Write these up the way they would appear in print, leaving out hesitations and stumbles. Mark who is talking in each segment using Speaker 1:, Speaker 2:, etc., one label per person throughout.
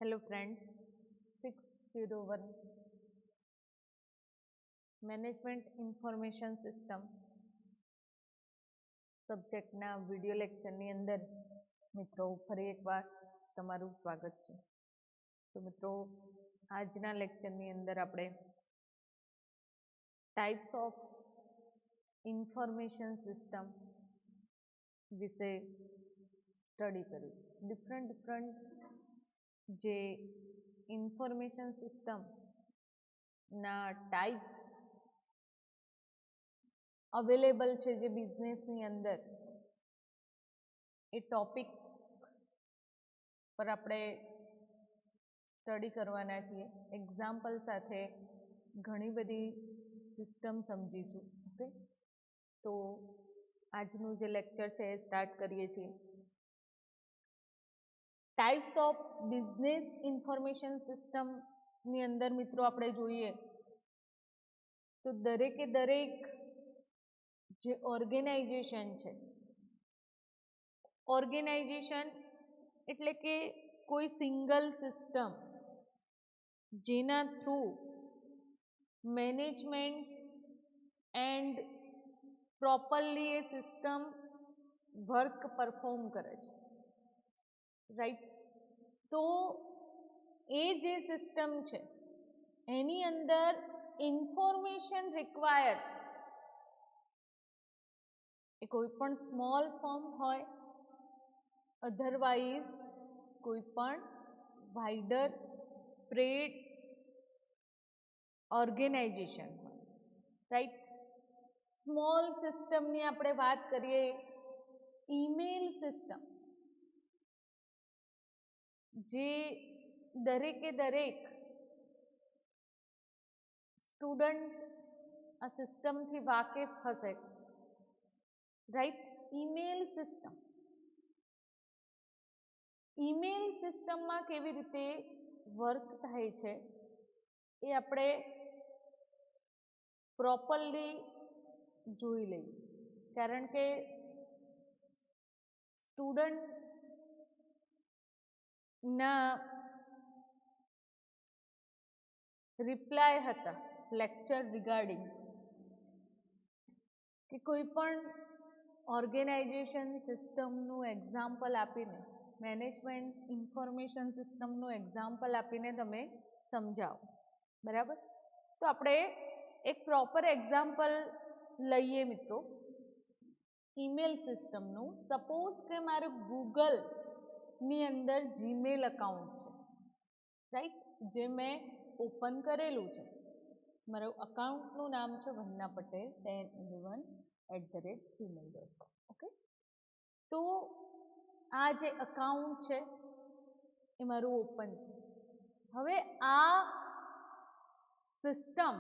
Speaker 1: Hello friends, 601 management information system સબ્જેક્ટના video લેક્ચરની અંદર મિત્રો ફરી એકવાર તમારું સ્વાગત છે. તો મિત્રો આજના લેક્ચરની અંદર આપણે ટાઈપ્સ ઓફ ઇન્ફોર્મેશન સિસ્ટમ વિશે સ્ટડી કરીશું. ડિફરન્ટ જે ઇન્ફોર્મેશન સિસ્ટમ ના ટાઈપ્સ અવેલેબલ છે જે બિઝનેસની અંદર, એ ટોપિક પર આપણે સ્ટડી કરવાના છીએ. એક્ઝામ્પલ સાથે ઘણી બધી સિસ્ટમ સમજીશું. ઓકે, તો આજનું જે લેક્ચર છે એ સ્ટાર્ટ કરીએ છીએ. ટાઈપ્સ ઓફ બિઝનેસ ઇન્ફોર્મેશન સિસ્ટમની અંદર મિત્રો આપણે જોઈએ તો દરેકે દરેક જે ઓર્ગેનાઇઝેશન છે, ઓર્ગેનાઇઝેશન એટલે કે કોઈ સિંગલ સિસ્ટમ જેના through management and properly A system work perform કરે છે, રાઈટ. તો એ જે સિસ્ટમ છે એની અંદર ઇન્ફોર્મેશન રિક્વાયર્ડ છે. એ કોઈ પણ સ્મોલ ફર્મ હોય, અધરવાઇઝ કોઈ પણ વાઇડર સ્પ્રેડ ઓર્ગેનાઇઝેશન હોય, રાઈટ. સ્મોલ સિસ્ટમની આપણે વાત કરીએ, ઈમેલ સિસ્ટમ, જે દરેકે દરેક સ્ટુડન્ટ આ સિસ્ટમથી વાકેફ હશે, રાઈટ. ઈમેલ સિસ્ટમ, ઈમેલ સિસ્ટમમાં કેવી રીતે વર્ક થાય છે એ આપણે પ્રોપરલી જોઈ લઈએ, કારણ કે સ્ટુડન્ટના રિપ્લાય હતા લેક્ચર રિગાર્ડિંગ કે કોઈ પણ ઓર્ગેનાઇઝેશન સિસ્ટમનું એક્ઝામ્પલ આપીને, મેનેજમેન્ટ ઇન્ફોર્મેશન સિસ્ટમનું એક્ઝામ્પલ આપીને તમે સમજાવો, બરાબર. તો આપણે એક પ્રોપર એક્ઝામ્પલ લઈએ મિત્રો ઈમેલ સિસ્ટમનું. સપોઝ કે મારું ગૂગલની અંદર જીમેલ અકાઉન્ટ છે, રાઈટ, જે મેં ઓપન કરેલું છે. મારું અકાઉન્ટનું નામ છે વંદના પટેલ 1011@gmail.com. ઓકે, તો આ જે અકાઉન્ટ છે એ મારું ઓપન છે. હવે આ સિસ્ટમ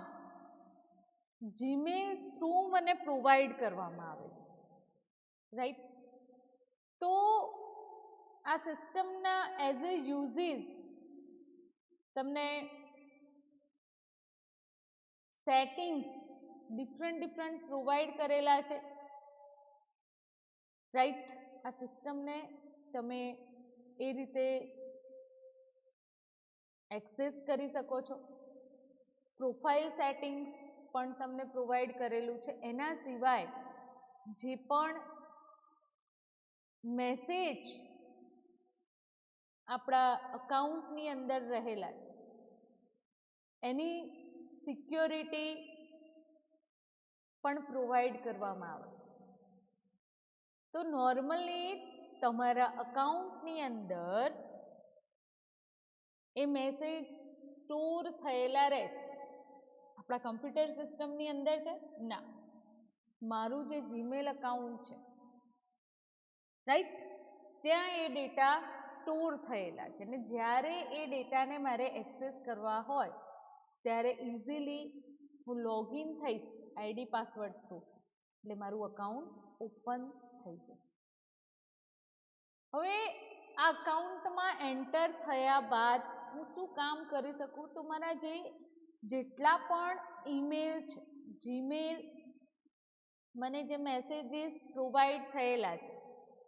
Speaker 1: જીમેલ થ્રુ મને પ્રોવાઈડ કરવામાં આવેલી છે, રાઈટ. તો આ સિસ્ટમના એઝ એ યુઝીસ તમને સેટિંગ્સ ડિફરન્ટ પ્રોવાઈડ કરેલા છે, રાઈટ. આ સિસ્ટમને તમે એ રીતે એક્સેસ કરી શકો છો. પ્રોફાઇલ સેટિંગ્સ પણ તમને પ્રોવાઈડ કરેલું છે. એના સિવાય જે પણ મેસેજ આપણા અકાઉન્ટની અંદર રહેલા છે એની સિક્યોરિટી પણ પ્રોવાઈડ કરવામાં આવે છે. તો નોર્મલી તમારા અકાઉન્ટની અંદર એ મેસેજ સ્ટોર થયેલા રહે છે. આપણા કમ્પ્યુટર સિસ્ટમની અંદર છે ના, મારું જે જીમેલ અકાઉન્ટ છે, રાઈટ, ત્યાં એ ડેટા સ્ટોર થયેલા છે અને જ્યારે એ ડેટાને મારે એક્સેસ કરવા હોય ત્યારે ઇઝીલી હું લોગિન થઈશ આઈડી પાસવર્ડ થ્રુ, એટલે મારું અકાઉન્ટ ઓપન થઈ જશે. હવે આ અકાઉન્ટમાં એન્ટર થયા બાદ હું શું કામ કરી શકું? તો મારા જેટલા પણ ઈમેલ છે, જીમેલ, મને જે મેસેજીસ પ્રોવાઈડ થયેલા છે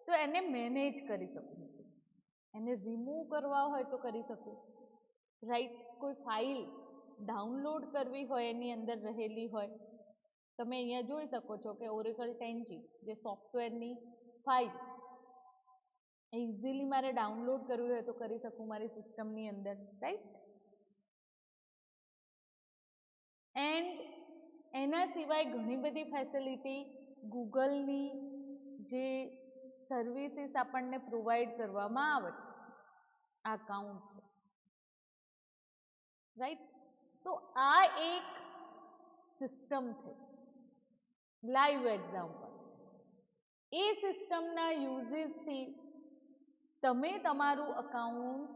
Speaker 1: તો એને મેનેજ કરી શકું, એને રિમૂવ કરવા હોય તો કરી શકું, રાઈટ. કોઈ ફાઇલ ડાઉનલોડ કરવી હોય એની અંદર રહેલી હોય, તમે અહીંયા જોઈ શકો છો કે ઓરેકલ 10G જે સોફ્ટવેરની ફાઇલ ઇઝીલી મારે ડાઉનલોડ કરવી હોય તો કરી શકું મારી સિસ્ટમની અંદર, રાઈટ. એન્ડ એના સિવાય ઘણી બધી ફેસિલિટી ગૂગલની જે સર્વિસીસ આપણને પ્રોવાઈડ કરવામાં આવે છે અકાઉન્ટ, રાઈટ. તો આ એક સિસ્ટમ છે, લાઈવ એક્ઝામ્પલ. એ સિસ્ટમના યુઝીસથી તમે તમારું અકાઉન્ટ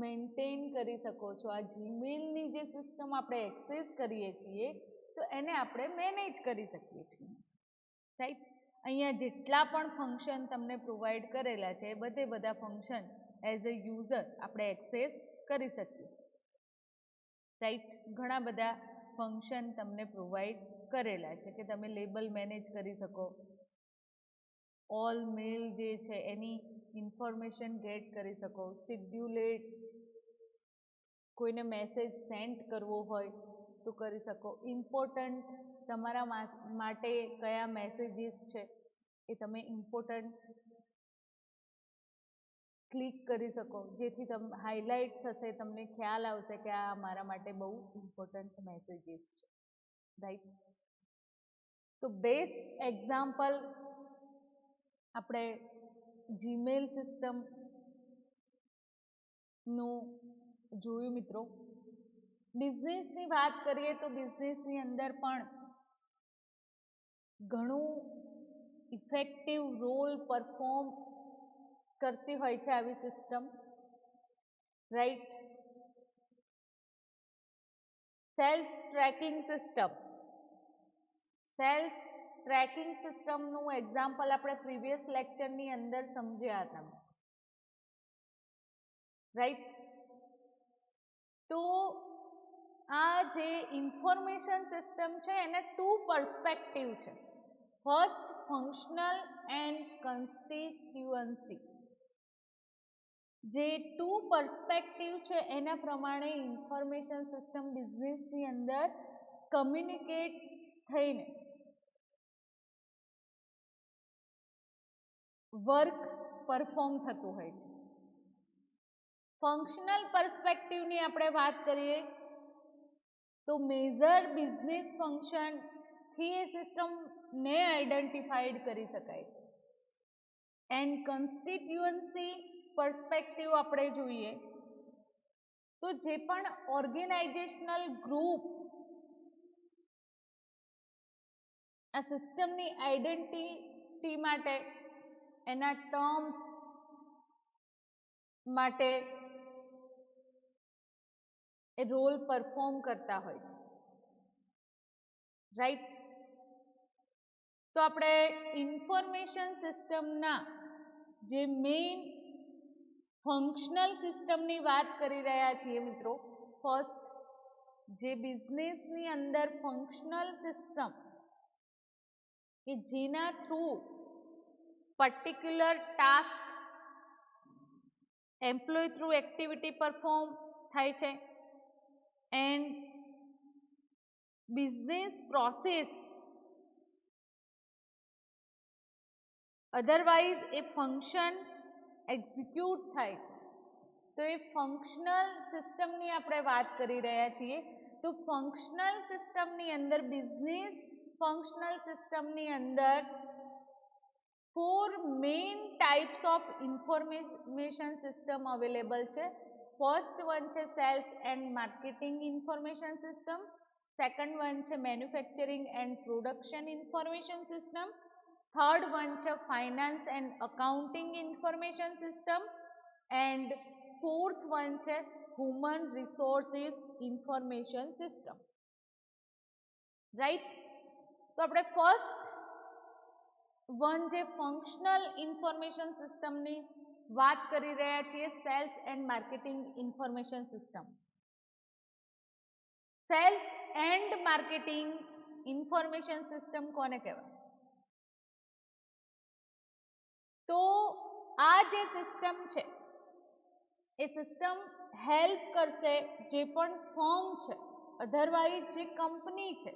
Speaker 1: મેન્ટેન કરી શકો છો. આ જીમેલની જે સિસ્ટમ આપણે એક્સેસ કરીએ છીએ તો એને આપણે મેનેજ કરી શકીએ છીએ, રાઈટ. અહીંયા જેટલા પણ ફંક્શન તમને પ્રોવાઈડ કરેલા છે એ બધા ફંક્શન એઝ અ યુઝર આપણે એક્સેસ કરી શકીએ, રાઈટ. ઘણા બધા ફંક્શન તમને પ્રોવાઈડ કરેલા છે કે તમે લેબલ મેનેજ કરી શકો, ઓલ મેલ જે છે એની ઇન્ફોર્મેશન ગેટ કરી શકો, શિડ્યુલેટ, કોઈને મેસેજ સેન્ડ કરવો હોય તો કરી શકો, ઇમ્પોર્ટન્ટ તમારા માટે કયા મેસેજીસ છે એ તમે ઇમ્પોર્ટન્ટ ક્લિક કરી શકો, જેથી તમે હાઇલાઇટ થશે, તમને ખ્યાલ આવશે કે આ મારા માટે બહુ ઇમ્પોર્ટન્ટ મેસેજીસ છે, રાઈટ. તો બેસ્ટ એક્ઝામ્પલ આપણે જીમેલ સિસ્ટમનું જોયું મિત્રો. બિઝનેસની વાત કરીએ તો બિઝનેસની અંદર પણ ઘણું ઇફેક્ટિવ રોલ પરફોર્મ કરતી હોય છે આવી system, right. Self tracking system, self tracking સિસ્ટમનું એક્ઝામ્પલ આપણે પ્રીવિયસ લેક્ચરની અંદર સમજ્યા હતા, રાઈટ. તો આ જે ઇન્ફોર્મેશન સિસ્ટમ છે એને 2 પર્સપેક્ટિવ છે. First functional and constituency. જે 2 પર્સપેક્ટિવ છે એના પ્રમાણે ઇન્ફોર્મેશન સિસ્ટમ બિઝનેસની અંદર કમ્યુનિકેટ થઈને વર્ક પરફોર્મ થતું હોય છે. ફંક્શનલ પર્સપેક્ટિવની આપણે વાત કરીએ તો મેજર બિઝનેસ ફંક્શનથી એ સિસ્ટમને આઈડેન્ટિફાઈડ કરી શકાય છે. એન્ડ કન્સ્ટિટ્યુઅન્સી પર્સપેક્ટિવ આપણે જોઈએ તો જે પણ ઓર્ગેનાઇઝેશનલ ગ્રુપ આ સિસ્ટમની આઈડેન્ટિટી માટે એના ટર્મ્સ માટે એ રોલ પરફોર્મ કરતા હોય છે, રાઈટ. તો આપણે ઇન્ફોર્મેશન સિસ્ટમના જે મેઇન ફંક્શનલ સિસ્ટમની વાત કરી રહ્યા છીએ મિત્રો. ફર્સ્ટ જે બિઝનેસની અંદર ફંક્શનલ સિસ્ટમ કે જેના through particular task employ through activity perform થાય છે એન્ડ બિઝનેસ પ્રોસેસ અધરવાઇઝ એ ફંક્શન એક્ઝિક્યુટ થાય છે. તો એ ફંક્શનલ સિસ્ટમની આપણે વાત કરી રહ્યા છીએ. તો ફંક્શનલ સિસ્ટમની અંદર બિઝનેસ ફંક્શનલ સિસ્ટમની અંદર 4 main types of information system available છે. ફર્સ્ટ વન છે sales and marketing information system, second one છે manufacturing and production information system, third one છે finance and accounting information system and fourth one છે human resources information system, right. તો આપણે first one જે functional information સિસ્ટમની વાત કરી રહ્યા છીએ, sales and marketing information system. Sales and marketing information system કોને કહેવાય? તો આ જે સિસ્ટમ છે એ સિસ્ટમ હેલ્પ કરશે જે પણ ફર્મ છે, અધરવાઇઝ જે કંપની છે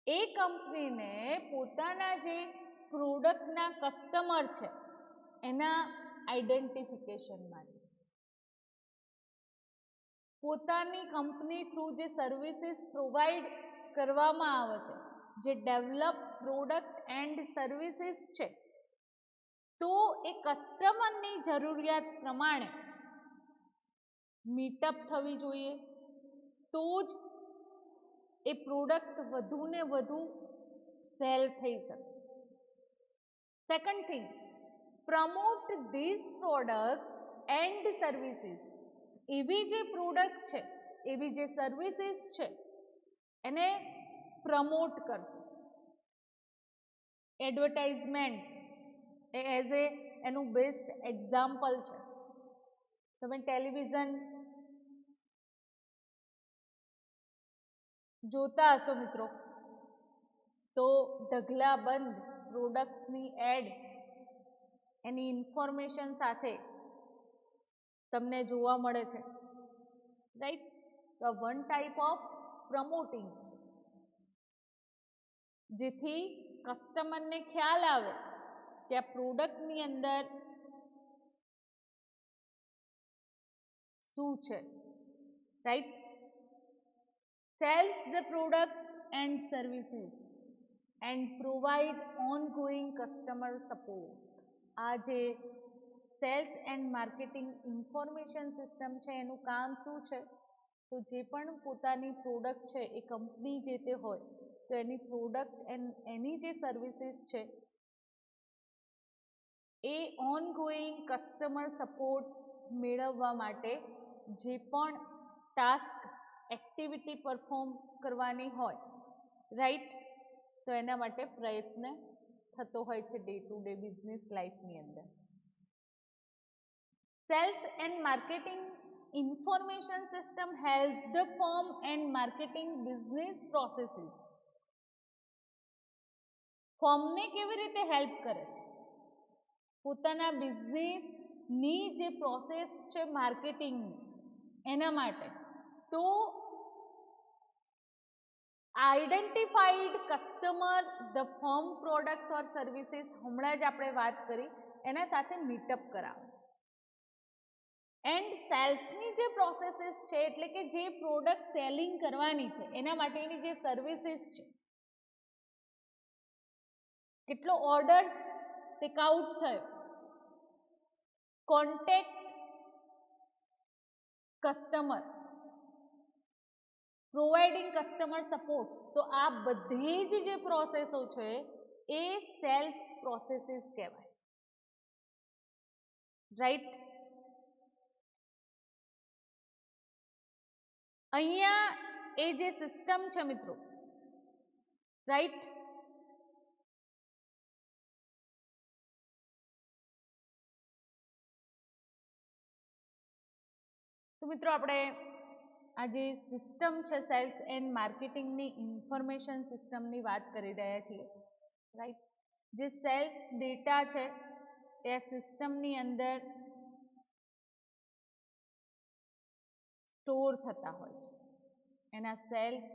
Speaker 1: એ કંપનીને પોતાના જે પ્રોડક્ટના કસ્ટમર છે એના આઈડેન્ટિફિકેશન માટે, પોતાની કંપની થ્રુ જે સર્વિસીસ પ્રોવાઈડ કરવામાં આવે છે, જે ડેવલપ પ્રોડક્ટ એન્ડ સર્વિસીસ છે, તો એ કસ્ટમરની જરૂરિયાત પ્રમાણે મીટઅપ થવી જોઈએ, તો જ એ પ્રોડક્ટ વધુ ને વધુ સેલ થઈ શકે. Second thing, promote this product and services. એવી જે પ્રોડક્ટ છે, એવી જે સર્વિસીસ છે એને પ્રમોટ કરશે. એડવર્ટાઇઝમેન્ટ એ એઝ એ એનું બેસ્ટ એક્ઝામ્પલ છે. તમે ટેલિવિઝન જોતા હશો મિત્રો, તો ઢગલાબંધ પ્રોડક્ટ્સની એડ એની ઇન્ફોર્મેશન સાથે તમને જોવા મળે છે, રાઈટ? તો વન ટાઈપ ઓફ પ્રમોટિંગ છે, જેથી કસ્ટમરને ખ્યાલ આવે કે આ પ્રોડક્ટની અંદર શું છે, right? sells the product and services and provide ongoing customer support. આ જે cells and marketing information system છે એનું કામ શું છે? તો જે પણ પોતાની પ્રોડક્ટ છે એ કંપની જે તે હોય તો એની પ્રોડક્ટ એન્ડ એની જે સર્વિસીસ છે એ ઓનગોઈંગ કસ્ટમર સપોર્ટ મેળવવા માટે જે પણ ટાસ્ક એક્ટિવિટી પરફોર્મ કરવાની હોય, રાઈટ? તો એના માટે પ્રયત્ન થતો હોય છે ડે ટુ ડે બિઝનેસ લાઈફની અંદર. Sales and marketing information system help the firm and marketing business processes. ફર્મને કેવી રીતે હેલ્પ કરે છે? પોતાના બિઝનેસની જે પ્રોસેસ છે માર્કેટિંગની એના માટે. તો identified customer the firm products or services, હમણાં જ આપણે વાત કરી એના સાથે મીટઅપ કરાવે છે. એન્ડ સેલ્સની જે પ્રોસેસીસ છે એટલે કે જે પ્રોડક્ટ સેલિંગ કરવાની છે એના માટેની જે સર્વિસીસ છે, કેટલો ઓર્ડર ટેક આઉટ થયો, contact customer, providing customer support, તો આ બધી જ જે પ્રોસેસો છે એ સેલ્સ પ્રોસેસીસ કહેવાય, રાઈટ? અહીંયા એ જે સિસ્ટમ છે મિત્રો, રાઈટ, તો મિત્રો આપણે આ જે સિસ્ટમ છે સેલ્સ એન્ડ માર્કેટિંગની ઇન્ફોર્મેશન સિસ્ટમની વાત કરી રહ્યા છીએ, રાઈટ? જે સેલ્સ ડેટા છે એ સિસ્ટમની અંદર સ્ટોર થતા હોય છે, એના સેલ્સ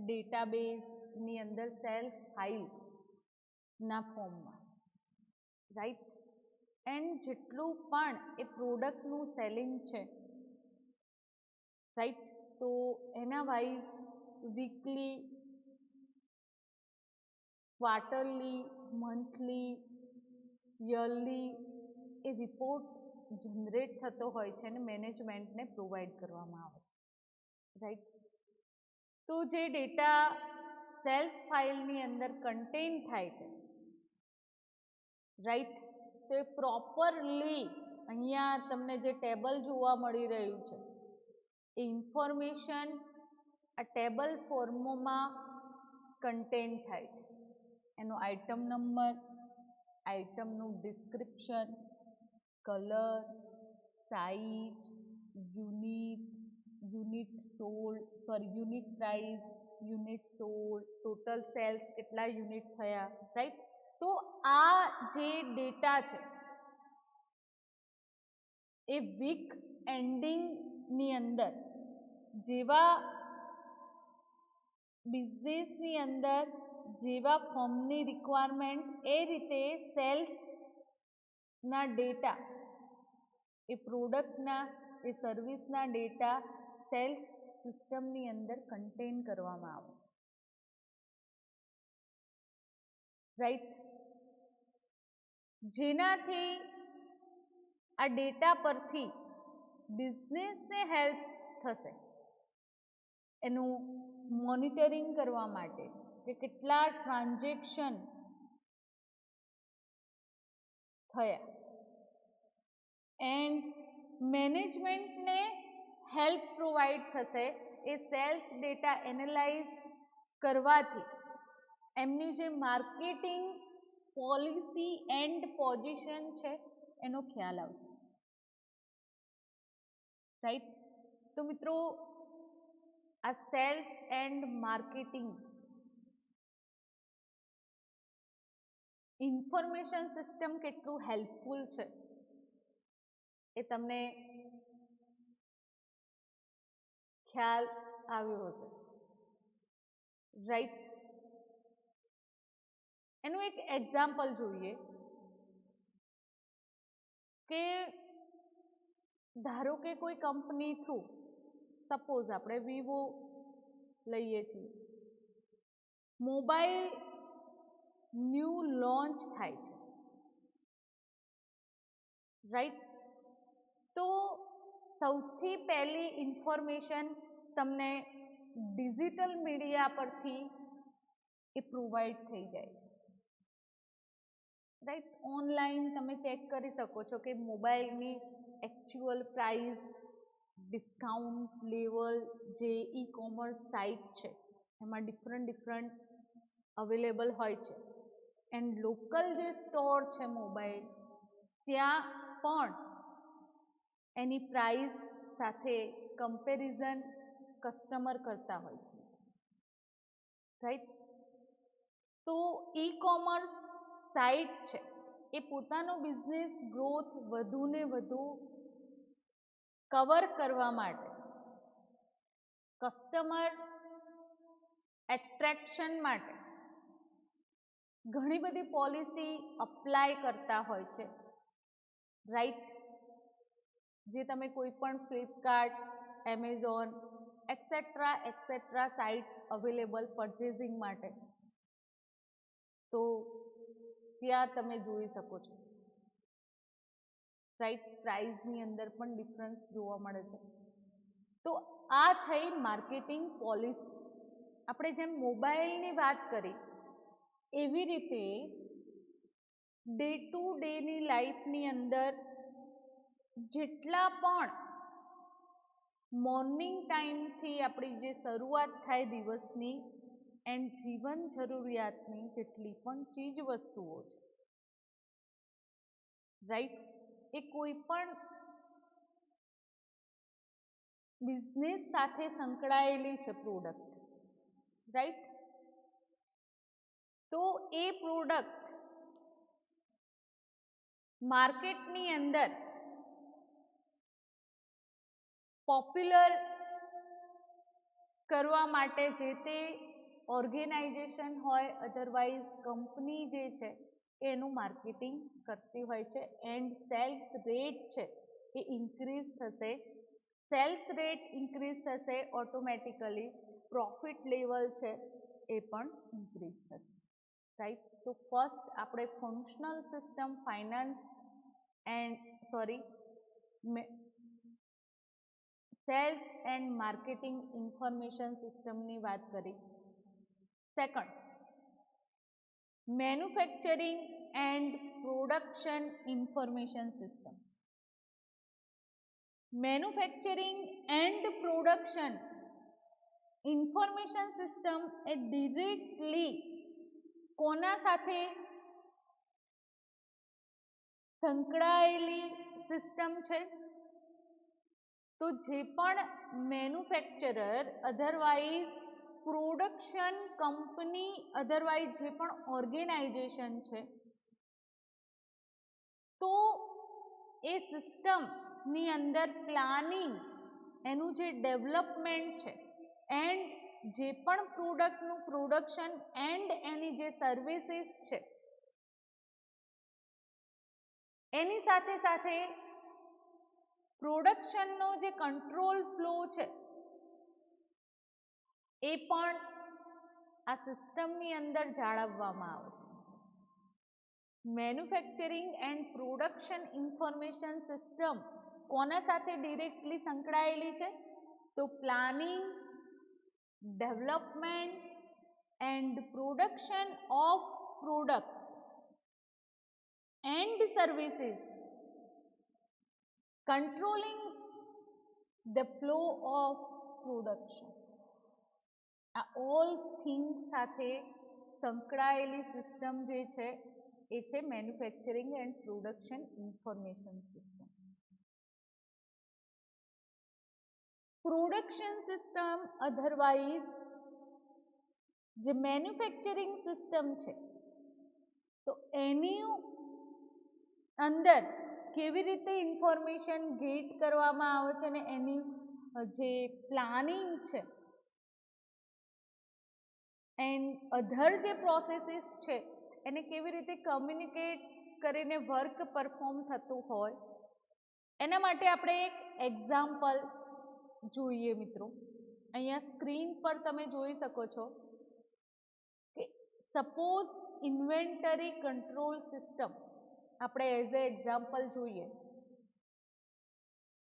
Speaker 1: ડેટાબેઝની અંદર સેલ્સ ફાઇલના ફોર્મમાં, રાઈટ? એન્ડ જેટલું પણ એ પ્રોડક્ટનું સેલિંગ છે, રાઈટ, તો એના wise weekly, quarterly, monthly, yearly એ રિપોર્ટ જનરેટ થતો હોય છે અને મેનેજમેન્ટને પ્રોવાઈડ કરવામાં આવે છે, રાઈટ? તો જે ડેટા સેલ્સ ફાઇલની અંદર કન્ટેન થાય છે, રાઈટ, તો એ પ્રોપરલી અહીંયા તમને જે ટેબલ જોવા મળી રહ્યું છે એ ઇન્ફોર્મેશન આ ટેબલ ફોર્મમાં કન્ટેન થાય છે. એનો આઇટમ નંબર, આઇટમનું description, colour, size, unit, unit price, unit sold, total sales કેટલા યુનિટ થયા, રાઈટ? તો આ જે ડેટા છે એ વીક એન્ડિંગની અંદર જેવા બિઝનેસની અંદર જેવા ફોર્મની રિક્વાયરમેન્ટ એ રીતે સેલ્સના ડેટા, એ પ્રોડક્ટના, એ સર્વિસના ડેટા સેલ્સ સિસ્ટમની અંદર કન્ટેન કરવામાં આવે, રાઈટ. જેનાથી આ ડેટા પરથી બિઝનેસને હેલ્પ થશે એનું મોનિટરિંગ કરવા માટે કે કેટલા ટ્રાન્ઝેક્શન થયા, એન્ડ મેનેજમેન્ટને હેલ્પ પ્રોવાઈડ થશે એ સેલ્સ ડેટા એનાલાઇઝ કરવાથી એમની જે માર્કેટિંગ પોલિસી એન્ડ પોઝિશન છે એનો ખ્યાલ આવશે, રાઈટ. તો મિત્રો આ cells and marketing information system કેટલું હેલ્પફુલ છે એ તમને ખ્યાલ આવ્યો હશે, રાઈટ. એનું એક એક્ઝામ્પલ જોઈએ કે ધારો કે કોઈ કંપની થ્રુ, સપોઝ આપણે વિવો લઈએ છીએ, મોબાઈલ ન્યૂ લોન્ચ થાય છે, રાઈટ. તો સૌથી પહેલી ઇન્ફોર્મેશન તમને ડિજિટલ મીડિયા પરથી એ પ્રોવાઈડ થઈ જાય છે, રાઈટ. ઓનલાઈન તમે ચેક કરી શકો છો કે મોબાઈલની એકચ્યુઅલ પ્રાઇસ, ડિસ્કાઉન્ટ લેવલ, જે ઈ કોમર્સ સાઇટ છે એમાં ડિફરન્ટ અવેલેબલ હોય છે, એન્ડ લોકલ જે સ્ટોર છે મોબાઈલ, ત્યાં પણ એની પ્રાઇસ સાથે કમ્પેરિઝન કસ્ટમર કરતા હોય છે, રાઈટ. તો ઈ કોમર્સ સાઇટ છે એ પોતાનો બિઝનેસ ગ્રોથ વધુ ને વધુ કવર કરવા માટે, કસ્ટમર એટ્રેક્શન માટે ઘણી બધી પોલિસી અપ્લાય કરતા હોય છે, રાઈટ. જે તમે કોઈ પણ Flipkart, Amazon et cetera sites available purchasing માટે, તો ત્યાં તમે જોઈ શકો છો, રાઈટ. પ્રાઇસની અંદર પણ ડિફરન્સ જોવા મળે છે. તો આ થઈ માર્કેટિંગ પોલિસી. આપણે જેમ મોબાઈલની વાત કરી એવી રીતે ડે ટુ ડેની લાઈફની અંદર જેટલા પણ મોર્નિંગ ટાઈમથી આપણી જે શરૂઆત થાય દિવસની એન્ડ જીવન જરૂરિયાતની જેટલી પણ ચીજ વસ્તુઓ છે, રાઈટ, એ કોઈ પણ બિઝનેસ સાથે સંકળાયેલી છે પ્રોડક્ટ, રાઈટ. તો એ પ્રોડક્ટ માર્કેટની અંદર પોપ્યુલર કરવા માટે જે તે ઓર્ગેનાઇઝેશન હોય, અધરવાઇઝ કંપની જે છે એનું માર્કેટિંગ કરતી હોય છે, એન્ડ સેલ્સ રેટ છે એ ઇન્ક્રીઝ થશે. સેલ્સ રેટ ઇન્ક્રીઝ થશે ઓટોમેટિકલી પ્રોફિટ લેવલ છે એ પણ ઇન્ક્રીઝ થશે, રાઈટ. તો ફર્સ્ટ આપણે functional system finance cells and marketing information સિસ્ટમની વાત કરી. Second, manufacturing and production information system. Manufacturing and production information system A directly કોના સાથે સંકળાયેલી સિસ્ટમ છે? તો જે પણ manufacturer, otherwise production company, otherwise જે પણ ઓર્ગેનાઇઝેશન છે, તો એ સિસ્ટમ ની અંદર પ્લાનિંગ, એનું જે ડેવલપમેન્ટ છે, એન્ડ જે પણ પ્રોડક્ટનું પ્રોડક્શન એન્ડ એની જે સર્વિસીસ છે, એની સાથે સાથે પ્રોડક્શનનો જે કંટ્રોલ ફ્લો છે એ પણ આ સિસ્ટમની અંદર જાળવવામાં આવે છે. Manufacturing and production information system કોના સાથે ડિરેક્ટલી સંકળાયેલી છે? તો planning, development and production of product and services, controlling the flow of production. આ ઓલ થિંગ્સ સાથે સંકળાયેલી સિસ્ટમ જે છે એ છે manufacturing and production information system. Production system otherwise જે મેન્યુફેક્ચરિંગ સિસ્ટમ છે તો એની અંદર કેવી રીતે ઇન્ફોર્મેશન ગેટ કરવામાં આવે છે અને એની જે પ્લાનિંગ છે એન્ડ અધર જે પ્રોસેસીસ છે એને કેવી રીતે કમ્યુનિકેટ કરીને વર્ક પરફોર્મ થતું હોય, એના માટે આપણે એક એક્ઝામ્પલ જોઈએ મિત્રો. અહીંયા સ્ક્રીન પર તમે જોઈ શકો છો કે સપોઝ ઇન્વેન્ટરી કંટ્રોલ સિસ્ટમ આપણે એઝ એ એક્ઝામ્પલ જોઈએ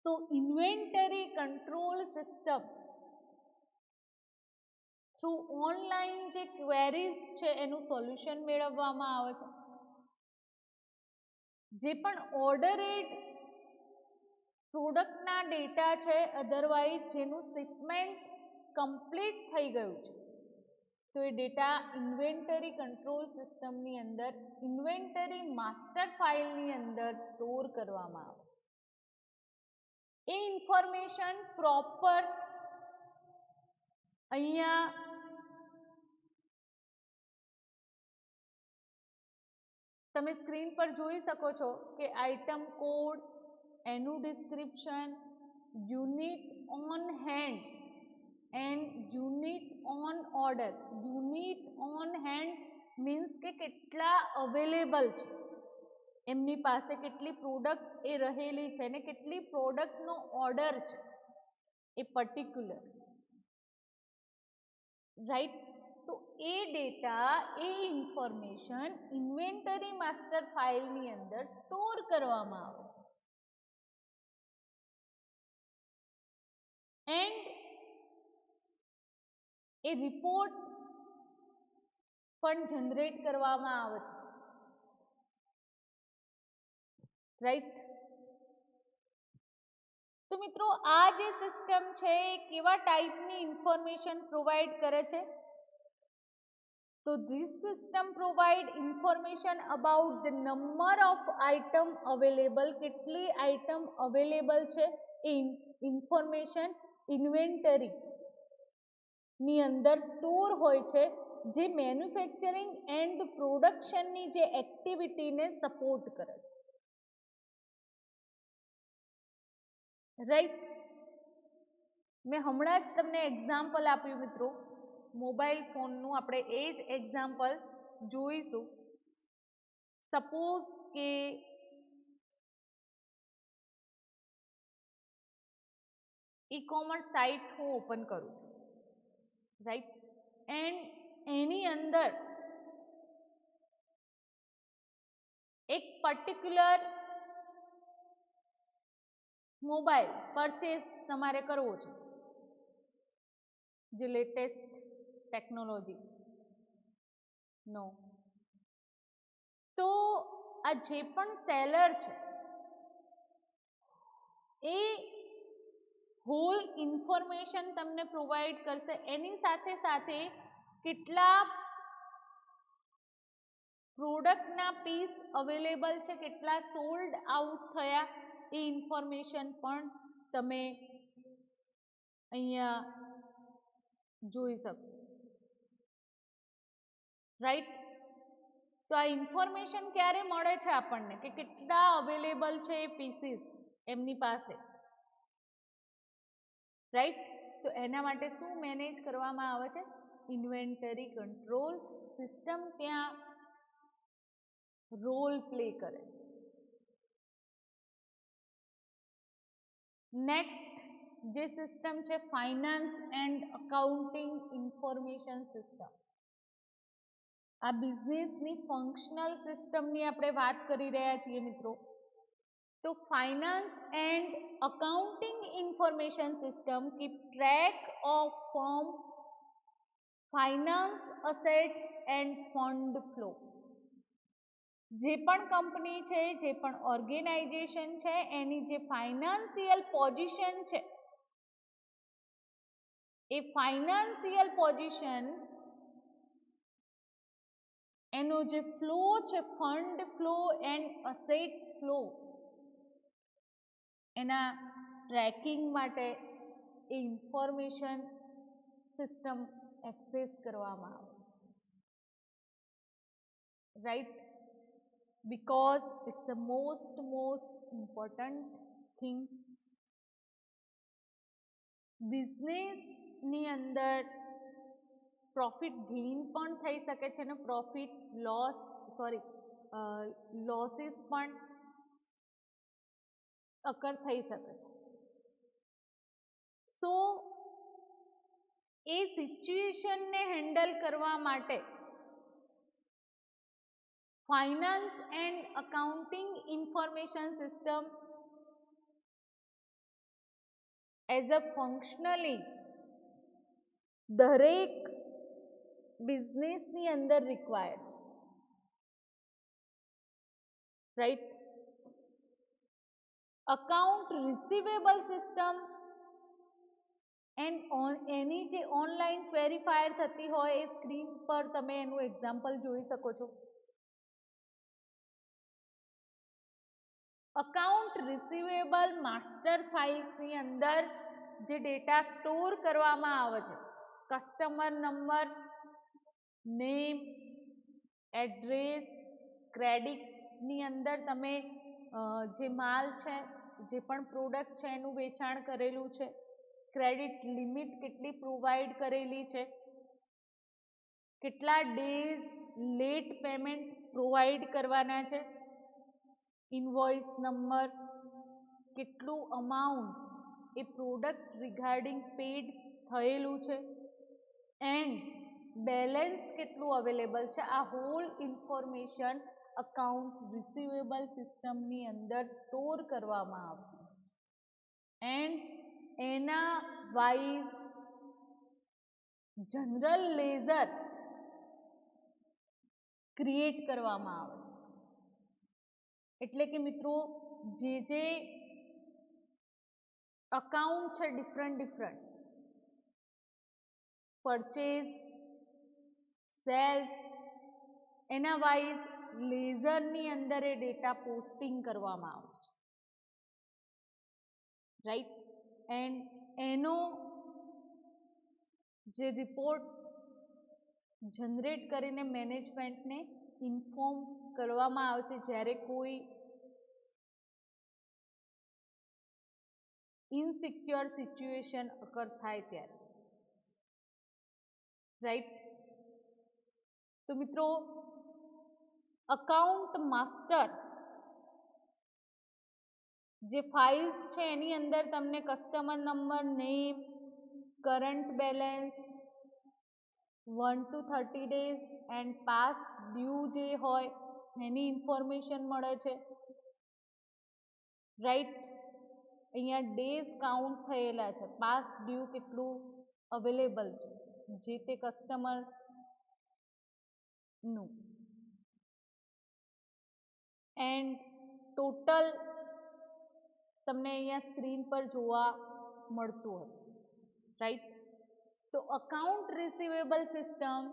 Speaker 1: તો inventory control system through online જે ક્વેરીઝ છે એનું સોલ્યુશન મેળવવામાં આવે છે. જે પણ ઓર્ડરેડ પ્રોડક્ટના ડેટા છે, અધરવાઇઝ જેનું શિપમેન્ટ કમ્પ્લીટ થઈ ગયું છે તો એ ડેટા ઇન્વેન્ટરી કંટ્રોલ સિસ્ટમની અંદર ઇન્વેન્ટરી માસ્ટર ફાઇલની અંદર સ્ટોર કરવામાં આવે છે. એ ઇન્ફોર્મેશન પ્રોપર અહીંયા તમે સ્ક્રીન પર જોઈ શકો છો કે આઇટમ કોડ, એનું description, unit on hand and unit on order. Unit on hand means કે કેટલા અવેલેબલ છે, એમની પાસે કેટલી પ્રોડક્ટ એ રહેલી છે અને કેટલી પ્રોડક્ટનો ઓર્ડર છે એ પર્ટિક્યુલર, રાઈટ. તો એ ડેટા, એ ઇન્ફોર્મેશન ઇન્વેન્ટરી માસ્ટર ફાઇલની અંદર સ્ટોર કરવામાં આવે છે. એન્ડ એ રિપોર્ટ પણ જનરેટ કરવામાં આવે છે, રાઈટ. તો મિત્રો આ જે સિસ્ટમ છે એ કેવા ટાઈપની ઇન્ફોર્મેશન પ્રોવાઈડ કરે છે? તો this system provide information about the number of item available. કેટલી આઇટમ અવેલેબલ છે એ ઇન્ફોર્મેશન ઇન્વેન્ટરી ની અંદર સ્ટોર હોય છે, જે મેન્યુફેક્ચરિંગ એન્ડ પ્રોડક્શનની જે એક્ટિવિટીને સપોર્ટ કરે છે, રાઈટ. મેં હમણાં જ તમને એક્ઝામ્પલ આપ્યું મિત્રો મોબાઈલ ફોનનું, આપણે એ જ એક્ઝામ્પલ જોઈશું. સપોઝ કે ઈ-કોમર્સ સાઇટ હું ઓપન કરું, રાઈટ, એન્ડ એની અંદર એક પર્ટિક્યુલર મોબાઈલ પરચેસ તમારે કરવો છે, જે લેટેસ્ટ ટેકનોલોજી નો. તો આ જે પણ સેલર છે એ હોલ ઇન્ફોર્મેશન તમને પ્રોવાઈડ કરશે. એની સાથે સાથે કેટલા પ્રોડક્ટના પીસ અવેલેબલ છે, કેટલા સોલ્ડ આઉટ થયા એ ઇન્ફોર્મેશન પણ તમે અહીંયા જોઈ શકશો, રાઈટ. તો આ ઇન્ફોર્મેશન ક્યારે મળે છે આપણને કે કેટલા અવેલેબલ છે એ પીસીસ, એમની પાસે, રાઈટ. તો એના માટે શું મેનેજ કરવામાં આવે છે? ઇન્વેન્ટરી કંટ્રોલ સિસ્ટમ ત્યાં રોલ પ્લે કરે છે. નેક્સ્ટ જે સિસ્ટમ છે finance and accounting information system. આ બિઝનેસની ફંક્શનલ સિસ્ટમની આપણે વાત કરી રહ્યા છીએ મિત્રો. તો finance and accounting information system keep track of firm finance asset and fund flow. જે પણ કંપની છે, જે પણ ઓર્ગેનાઇઝેશન છે, એની જે ફાઇનાન્સિયલ પોઝિશન છે, એ ફાઇનાન્સિયલ પોઝિશન એનો જે ફ્લો છે fund flow and asset flow, એના ટ્રેકિંગ માટે એ ઇન્ફોર્મેશન સિસ્ટમ એક્સેસ કરવામાં આવે છે, right. because it's the most important thing. બિઝનેસની અંદર પ્રોફિટ ગેઇન પણ થઈ શકે છે ને પ્રોફિટ લોસ લોસીસ પણ અકર થઈ શકે છે. સો એ સિચ્યુએશનને હેન્ડલ કરવા માટે finance and accounting information system as a functionally દરેક બિઝનેસની અંદર રિક્વાયર્ડ છે, right. Account receivable system and એની જે ઓનલાઈન વેરીફાયર થતી હોય એ સ્ક્રીન પર તમે એનું એક્ઝામ્પલ જોઈ શકો છો. અકાઉન્ટ રિસીવેબલ માસ્ટર ફાઇલ્સની અંદર જે ડેટા સ્ટોર કરવામાં આવે છે, કસ્ટમર નંબર, નેમ, એડ્રેસ, ક્રેડિટની અંદર તમે જે માલ છે, જે પણ પ્રોડક્ટ છે એનું વેચાણ કરેલું છે, ક્રેડિટ લિમિટ કેટલી પ્રોવાઈડ કરેલી છે, કેટલા ડેઝ લેટ પેમેન્ટ પ્રોવાઈડ કરવાના છે, ઇનવોઇસ નંબર, કેટલું અમાઉન્ટ એ પ્રોડક્ટ રિગાર્ડિંગ પેડ થયેલું છે, એન્ડ બેલેન્સ કેટલું અવેલેબલ છે. આ હોલ ઇન્ફોર્મેશન અકાઉન્ટ રિસીવેબલ સિસ્ટમની અંદર સ્ટોર કરવામાં આવતી એન્ડ એના વાઇઝ જનરલ લેઝર ક્રિએટ કરવામાં આવે છે. એટલે કે મિત્રો જે અકાઉન્ટ છે ડિફરન્ટ પરચેઝ, સેલ્સ, એના વાઇઝ લેઝરની અંદર એ ડેટા પોસ્ટિંગ કરવામાં આવે છે, રાઈટ. એન્ડ એનો જે રિપોર્ટ જનરેટ કરીને મેનેજમેન્ટને ઇન્ફોર્મ કરવામાં આવે છે જ્યારે કોઈ ઇનસિક્યોર સિચ્યુએશન અકર થાય ત્યારે, રાઈટ. તો મિત્રો અકાઉન્ટ માસ્ટર જે ફાઇલ્સ છે એની અંદર તમને customer number, name, current balance, 1 to 30 days and past due જે હોય એની ઇન્ફોર્મેશન મળે છે, રાઈટ. અહીંયા ડેઝ કાઉન્ટ થયેલા છે, પાસ્ટ ડ્યુ કેટલું અવેલેબલ છે જે તે કસ્ટમરનું, એન્ડ ટોટલ તમને અહીંયા સ્ક્રીન પર જોવા મળતું હશે, રાઈટ. તો અકાઉન્ટ રિસીવેબલ સિસ્ટમ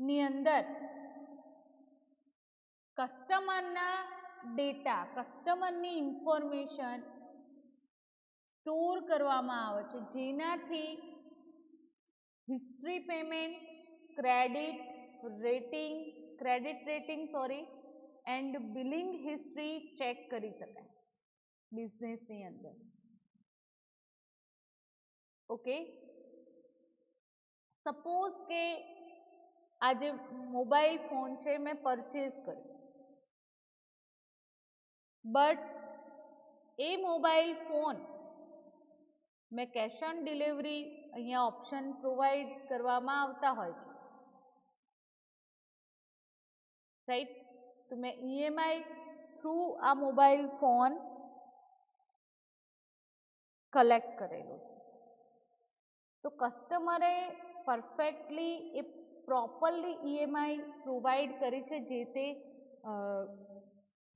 Speaker 1: ની અંદર કસ્ટમરના ડેટા, કસ્ટમરની ઇન્ફોર્મેશન સ્ટોર કરવામાં આવે છે જેનાથી history payment, credit rating and billing history check કરી શકાય બિઝનેસની અંદર. ઓકે, સપોઝ કે આ જે મોબાઈલ ફોન છે મેં પરચેઝ કર્યો, બટ એ મોબાઈલ ફોન મેં કેશ ઓન ડિલિવરી અહીંયા ઓપ્શન પ્રોવાઈડ કરવામાં આવતા હોય છે, રાઈટ. તો મેં EMI થ્રુ આ મોબાઈલ ફોન કલેક્ટ કરેલો છે. તો કસ્ટમરે પરફેક્ટલી એ પ્રોપરલી EMI પ્રોવાઈડ કરી છે જે તે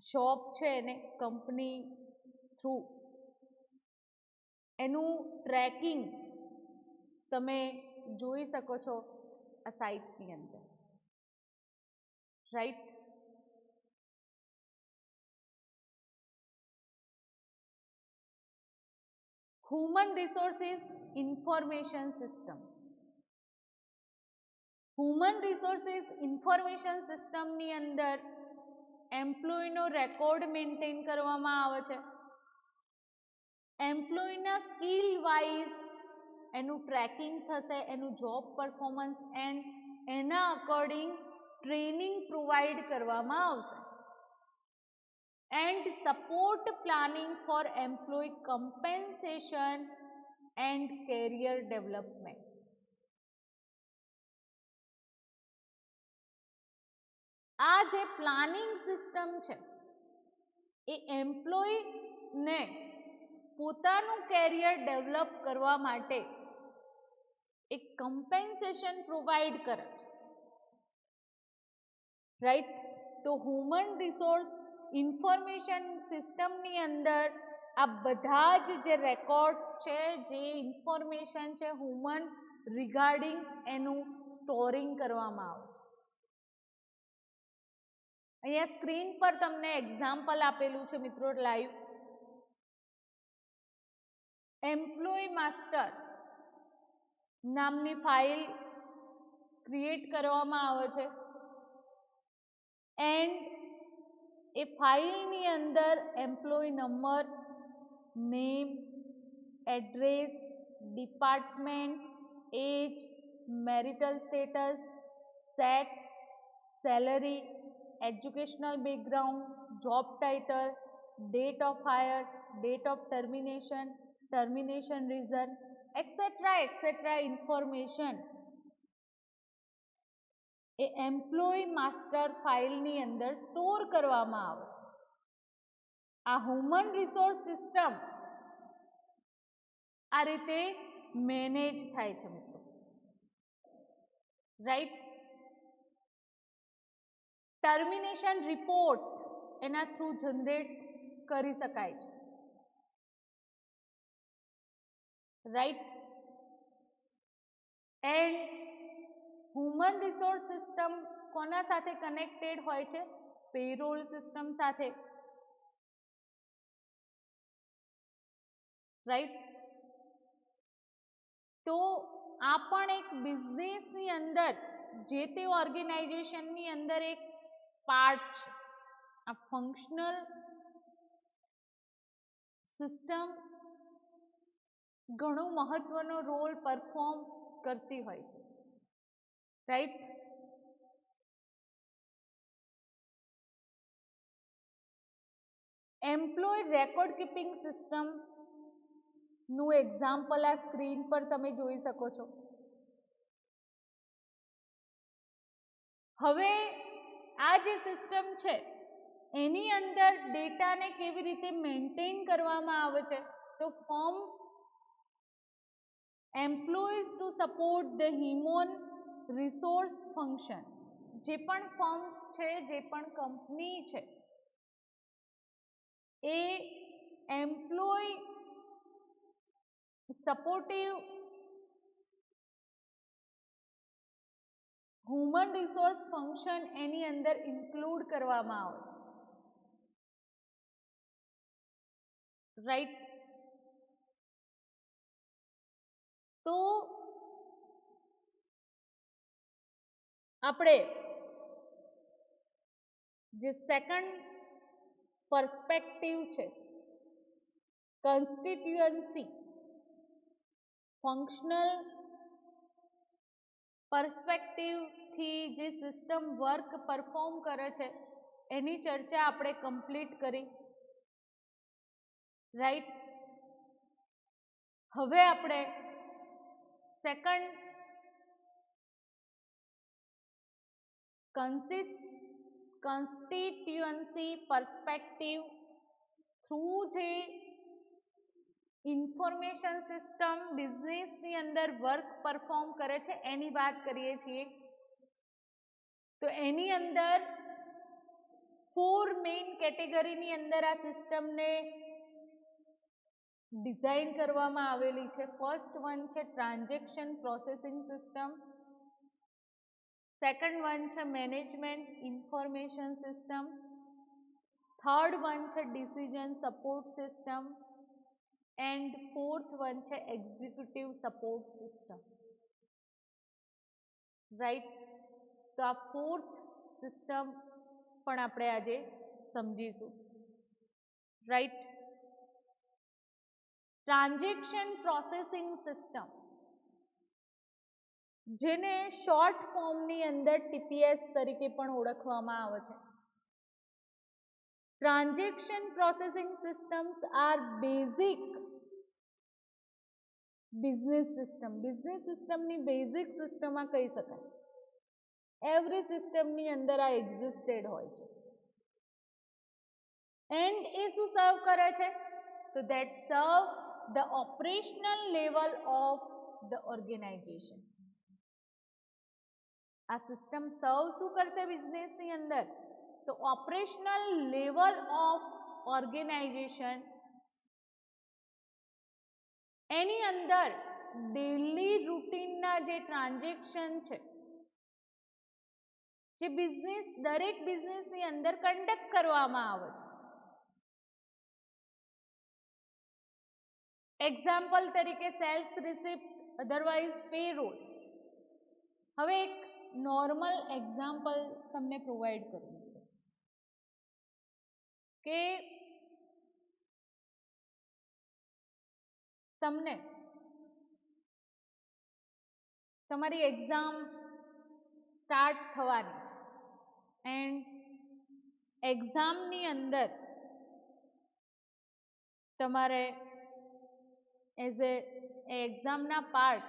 Speaker 1: શોપ છે એને કંપની થ્રુ એનું ટ્રેકિંગ તમે જોઈ શકો છો આ સાઇટની અંદર, right. Human resources information system. Human resources information સિસ્ટમની અંદર એમ્પ્લોયનો રેકોર્ડ મેન્ટેન કરવામાં આવે છે. એમ્પ્લોયના સ્કિલ વાઇઝ એનું ટ્રેકિંગ થશે, એનું જોબ પરફોર્મન્સ એન્ડ એના અકોર્ડિંગ ટ્રેનિંગ પ્રોવાઈડ કરવામાં આવશે. And support planning for employ compensation and career development. આ જે પ્લાનિંગ સિસ્ટમ છે એ એમ્પ્લોયને પોતાનું કેરિયર ડેવલપ કરવા માટે એક કમ્પેન્સેશન પ્રોવાઈડ કરે છે, રાઈટ. તો હ્યુમન રિસોર્સ ઇન્ફોર્મેશન સિસ્ટમની અંદર આ બધા જ જે રેકોર્ડ્સ છે, જે ઇન્ફોર્મેશન છે હ્યુમન રિગાર્ડિંગ એનું સ્ટોરિંગ કરવામાં આવે છે. અહીંયા સ્ક્રીન પર તમને એક્ઝામ્પલ આપેલું છે મિત્રો લાઈવ. એમ્પ્લોય માસ્ટર નામની ફાઇલ ક્રિએટ કરવામાં આવે છે એન્ડ એ ફાઇલની અંદર employ number, name, address, department, age, marital status, sex, salary, educational background, job title, date of hire, date of termination, termination reason, etcetera information એ એમ્પ્લોય માસ્ટર ફાઇલની અંદર સ્ટોર કરવામાં આવે છે. આ હ્યુમન રિસોર્સ સિસ્ટમ આ રીતે મેનેજ થાય છે મિત્રો, રાઈટ. ટર્મિનેશન રિપોર્ટ એના થ્રુ જનરેટ કરી શકાય છે, right. And human resource system કોના સાથે કનેક્ટેડ હોય છે? પેરોલ સિસ્ટમ સાથે, રાઈટ. તો આ પણ એક બિઝનેસની અંદર જે તે ઓર્ગેનાઇઝેશનની અંદર એક પાર્ટ છે. આ ફંક્શનલ સિસ્ટમ ઘણો મહત્વનો રોલ પરફોર્મ કરતી હોય છે, right. Employ record keeping system નું એક્ઝામ્પલ આ સ્ક્રીન પર તમે જોઈ શકો છો. હવે આ જે સિસ્ટમ છે એની અંદર ડેટાને કેવી રીતે મેન્ટેન કરવામાં આવે છે? તો forms employees to support the human resource function. જે પણ ફર્મ્સ છે, જે પણ કંપની છે એ employ supportive human resource function એની અંદર ઇન્ક્લુડ કરવામાં આવે છે, રાઈટ. તો આપણે જે સેકન્ડ પર્સપેક્ટિવ છે, કોન્સ્ટિટ્યુઅન્સી, ફંક્શનલ પર્સપેક્ટિવથી જે સિસ્ટમ વર્ક પરફોર્મ કરે છે એની ચર્ચા આપણે કમ્પ્લીટ કરી, રાઈટ. હવે આપણે સેકન્ડ કોન્સ્ટિટ્યુઅન્સી પર્સપેક્ટિવ થ્રુ જે ઇન્ફોર્મેશન સિસ્ટમ બિઝનેસની અંદર વર્ક પરફોર્મ કરે છે એની વાત કરીએ છીએ. તો એની અંદર 4 મેઇન કેટેગરીની અંદર આ સિસ્ટમને ડિઝાઇન કરવામાં આવેલી છે. ફર્સ્ટ વન છે transaction processing system, second one છે management information system, third one છે decision support system and fourth one છે એક્ઝિક્યુટિવ સપોર્ટ સિસ્ટમ, રાઈટ. તો આ ફોર્થ સિસ્ટમ પણ આપણે આજે સમજીશું, રાઈટ. ટ્રાન્ઝેક્શન પ્રોસેસિંગ સિસ્ટમ, જેને શોર્ટ ફોર્મની અંદર ટીપીએસ તરીકે પણ ઓળખવામાં આવે છે. Transaction processing systems are basic business system. Business સિસ્ટમની બેઝિક સિસ્ટમ આ કહી શકાય. એવરી સિસ્ટમની અંદર આ એક્ઝિસ્ટેડ હોય છે. એન્ડ એ શું સર્વ કરે છે? તો that serve the operational level of the organization. આ સિસ્ટમ સર્વ શું કરશે બિઝનેસની અંદર? તો ઓપરેશનલ લેવલ ઓફ ઓર્ગેનાઇઝેશન એની અંદર ડેલી રૂટીનના જે ટ્રાન્ઝેક્શન છે, જે બિઝનેસ દરેક બિઝનેસની અંદર કન્ડક્ટ કરવામાં આવે છે. એક્ઝામ્પલ તરીકે સેલ્સ રિસિપ્ટ, અધરવાઇઝ પેરોલ. હવે એક નોર્મલ એક્ઝામ્પલ તમને પ્રોવાઈડ કરું કે તમને તમારી એક્ઝામ સ્ટાર્ટ થવાની છે એન્ડ એક્ઝામની અંદર તમારે એઝ એક્ઝામના part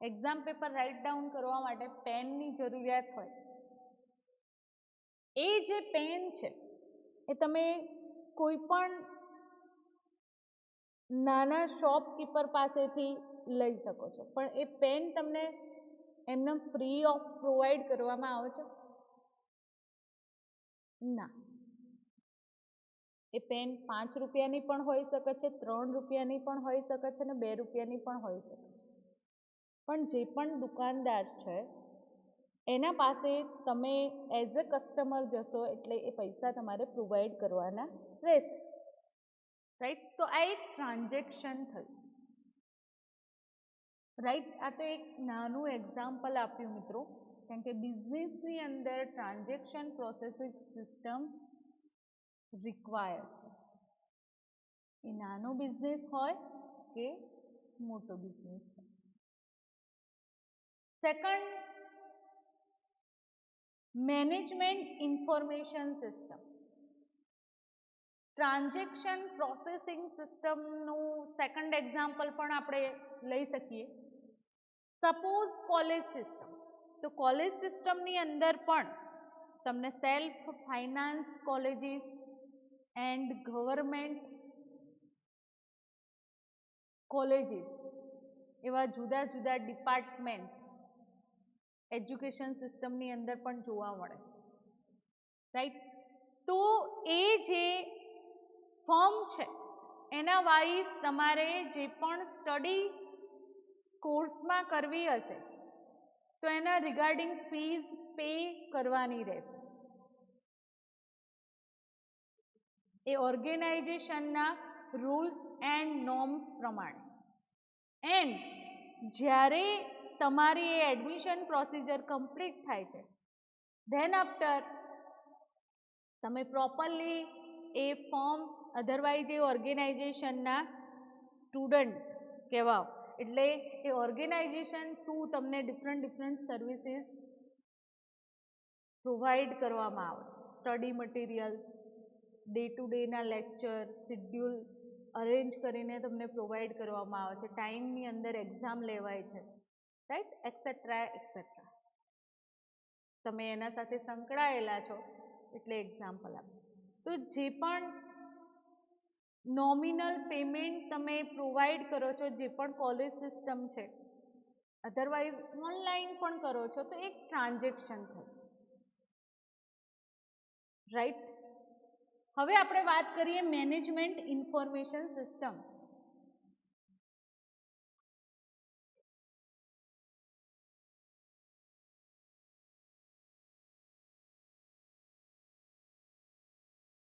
Speaker 1: exam paper write down કરવા માટે પેનની જરૂરિયાત હોય. એ જે પેન છે એ તમે કોઈ પણ નાના શોપકીપર પાસેથી લઈ શકો છો, પણ એ પેન તમને એમને ફ્રી ઓફ પ્રોવાઈડ કરવામાં આવે છે? ના. એ પેન 5 રૂપિયાની પણ હોઈ શકે છે, 3 રૂપિયાની પણ હોઈ શકે છે અને 2 રૂપિયાની પણ હોઈ શકે છે. પણ જે પણ દુકાનદાર છે એના પાસે તમે એઝ અ કસ્ટમર જશો એટલે એ પૈસા તમારે પ્રોવાઈડ કરવાના રહેશે, રાઈટ. તો આ એક ટ્રાન્ઝેક્શન થયું, રાઈટ. આ તો એક નાનું એક્ઝામ્પલ આપ્યું મિત્રો, કારણ કે બિઝનેસની અંદર ટ્રાન્ઝેક્શન પ્રોસેસિંગ સિસ્ટમ રિક્વાયર્ડ છે. એ નાનો બિઝનેસ હોય કે મોટો બિઝનેસ હોય. Second, management information system. Transaction processing સિસ્ટમનું સેકન્ડ એક્ઝામ્પલ પણ આપણે લઈ શકીએ. Suppose college system. તો કોલેજ સિસ્ટમની અંદર પણ તમને self finance colleges and government colleges એવા જુદા જુદા ડિપાર્ટમેન્ટ એજ્યુકેશન સિસ્ટમની અંદર પણ જોવા મળે છે, રાઈટ. તો એ જે ફોર્મ છે એના વાઇઝ તમારે જે પણ સ્ટડી કોર્સમાં કરવી હશે તો એના રિગાર્ડિંગ ફીઝ પે કરવાની રહેશે. એ ઓર્ગેનાઇઝેશનના રૂલ્સ એન્ડ નોર્મ્સ પ્રમાણે. એન્ડ જ્યારે તમારી એ એડમિશન પ્રોસિજર કમ્પ્લીટ થાય છે, ધેન આફ્ટર તમે પ્રોપરલી એ ફોર્મ અધરવાઇઝ એ ઓર્ગેનાઇઝેશનના સ્ટુડન્ટ કહેવાઓ, એટલે એ ઓર્ગેનાઇઝેશન થ્રુ તમને ડિફરન્ટ સર્વિસીસ પ્રોવાઈડ કરવામાં આવે છે. સ્ટડી મટીરિયલ્સ, ડે ટુ ડેના લેક્ચર, શિડ્યુલ અરેન્જ કરીને તમને પ્રોવાઈડ કરવામાં આવે છે. ટાઈમની અંદર એક્ઝામ લેવાય છે, રાઈટ, એક્સેટ્રા એક્સેટ્રા. તમે એના સાથે સંકળાયેલા છો એટલે એક્ઝામ્પલ આપો. તો જે પણ નોમિનલ પેમેન્ટ તમે પ્રોવાઈડ કરો છો, જે પણ કોલેજ સિસ્ટમ છે, અધરવાઇઝ ઓનલાઈન પણ કરો છો, તો એક ટ્રાન્ઝેક્શન થયું, રાઈટ. હવે આપણે વાત કરીએ management information system.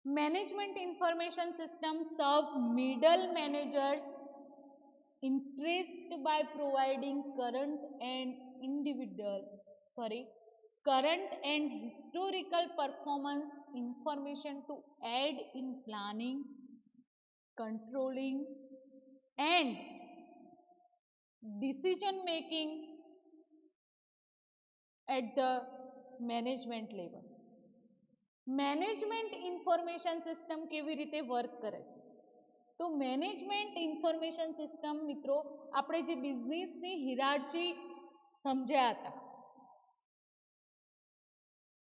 Speaker 1: Management information system serve middle managers interest by providing current and historical performance information to aid in planning, controlling and decision making at the management level. Management information system કેવી રીતે work કરે છે? તો management information system મિત્રો, આપણે જે બિઝનેસની હિરાર્ચી સમજ્યા હતા,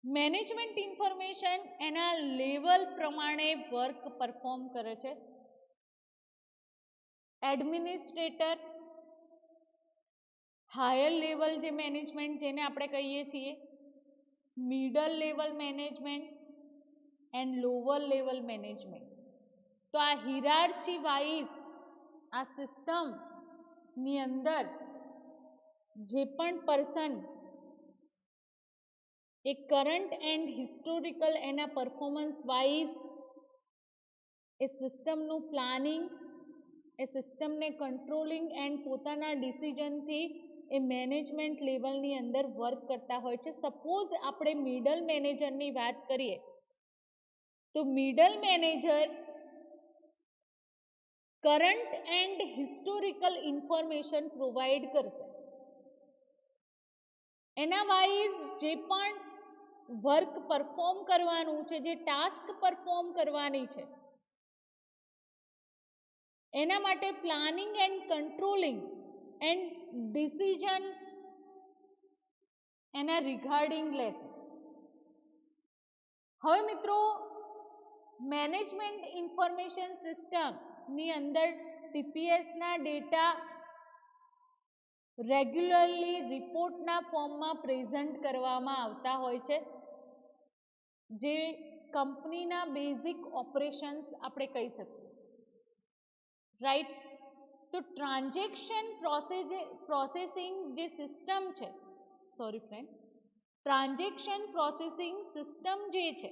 Speaker 1: મેનેજમેન્ટ ઇન્ફોર્મેશન એના લેવલ પ્રમાણે વર્ક પરફોર્મ કરે છે. એડમિનિસ્ટ્રેટર, હાયર લેવલ જે મેનેજમેન્ટ જેને આપણે કહીએ છીએ, middle level management and lower level management. તો આ હિરાર્ચી વાઇઝ આ સિસ્ટમની અંદર જે પણ person A current and historical એના પરફોર્મન્સ વાઇઝ એ સિસ્ટમનું પ્લાનિંગ, એ સિસ્ટમને કંટ્રોલિંગ એન્ડ પોતાના ડિસિઝનથી એ મેનેજમેન્ટ લેવલની અંદર વર્ક કરતા હોય છે. સપોઝ આપણે મિડલ મેનેજરની વાત કરીએ, તો middle manager current and historical information provide કરશે. એના વાઇઝ જે પણ વર્ક પરફોર્મ કરવાનું છે, જે ટાસ્ક પરફોર્મ કરવાની છે, એના માટે planning and controlling and decision એના રિગાર્ડિંગ લેશે. હવે મિત્રો, મેનેજમેન્ટ ઇન્ફોર્મેશન સિસ્ટમની અંદર ટીપીએસના ડેટા રેગ્યુલરલી રિપોર્ટના ફોર્મમાં પ્રેઝન્ટ કરવામાં આવતા હોય છે, જે કંપનીના બેઝિક ઓપરેશન્સ આપણે કહી શકીએ, રાઈટ. તો ટ્રાન્ઝેક્શન પ્રોસેસિંગ જે સિસ્ટમ છે, ટ્રાન્ઝેક્શન પ્રોસેસિંગ સિસ્ટમ જે છે,